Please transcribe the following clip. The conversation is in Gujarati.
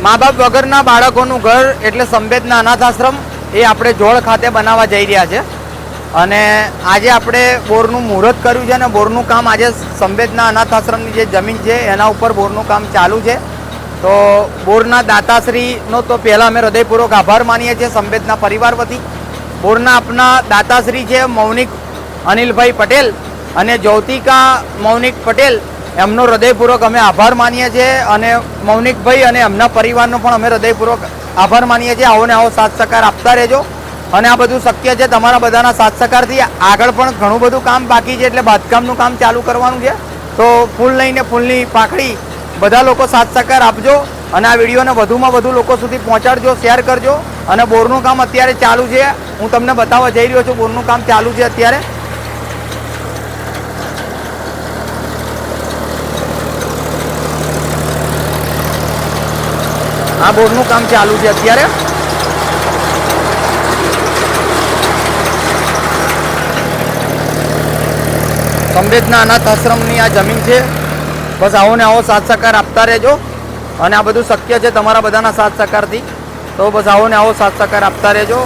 મા બાપ વગરના બાળકોનું ઘર એટલે સંવેદના અનાથ આશ્રમ એ આપણે જોડ ખાતે બનાવવા જઈ રહ્યા છે અને આજે આપણે બોરનું મુહૂર્ત કર્યું છે અને બોરનું કામ આજે સંવેદના અનાથ આશ્રમની જે જમીન છે એના ઉપર બોરનું કામ ચાલુ છે। તો બોરના દાતાશ્રીનો તો પહેલાં અમે હૃદયપૂર્વક આભાર માનીએ છીએ સંવેદના પરિવાર વતી। બોરના આપના દાતાશ્રી છે મૌનિક અનિલભાઈ પટેલ અને જ્યોતિકા મૌનિક પટેલ, એમનો હૃદયપૂર્વક અમે આભાર માનીએ છીએ અને મૌનિકભાઈ અને એમના પરિવારનો પણ અમે હૃદયપૂર્વક આભાર માનીએ છીએ। આવો ને આવો સાથ સહકાર આપતા રહેજો અને આ બધું શક્ય છે તમારા બધાના સાથ સહકારથી। આગળ પણ ઘણું બધું કામ બાકી છે એટલે બાંધકામનું કામ ચાલુ કરવાનું છે। તો ફૂલ લઈને ફૂલની પાકડી બધા લોકો સાથ સહકાર આપજો અને આ વિડીયોને વધુમાં વધુ લોકો સુધી પહોંચાડજો, શેર કરજો। અને બોરનું કામ અત્યારે ચાલુ છે, હું તમને બતાવવા જઈ રહ્યો છું। બોરનું કામ ચાલુ છે અત્યારે। આ બોરનું કામ ચાલુ છે અત્યારે। સંવેદના અનાથ આશ્રમની આ જમીન છે। બસ આવો ને આવો સાથ સહકાર આપતા રહેજો અને આ બધું શક્ય છે તમારા બધાના સાથ સહકારથી। તો બસ આવો ને આવો સાથ સહકાર આપતા રહેજો।